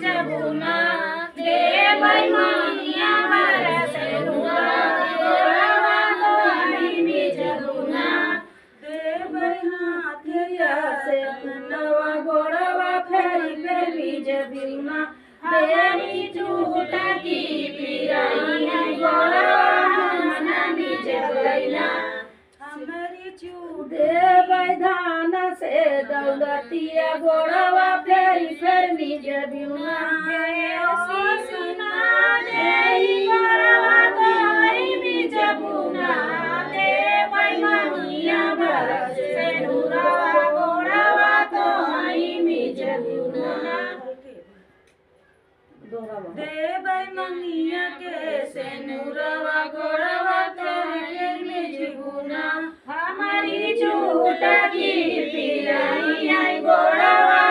जबुना देवै मंगिया भरा सेनुरा गोड़वा तोहरी में जबुना देवै हाथिया से नवा गोड़वा फेरी फेरी जबुना बेरी झूठा की पिराई गोड़वा हमना में जबैना हमारी देवै धान से दौलतिया गोड़वा फेरी फेरी जबुना सोसना देई गोड़वा तोहरी में जबुना देवै मंगिया भरा सेनुरा गोड़वा तोहरी में जबुना देवै मंगिया के सेनुरवा गोड़वा तोहरी में जबुना हमारी झूठा की पिराई गोड़वा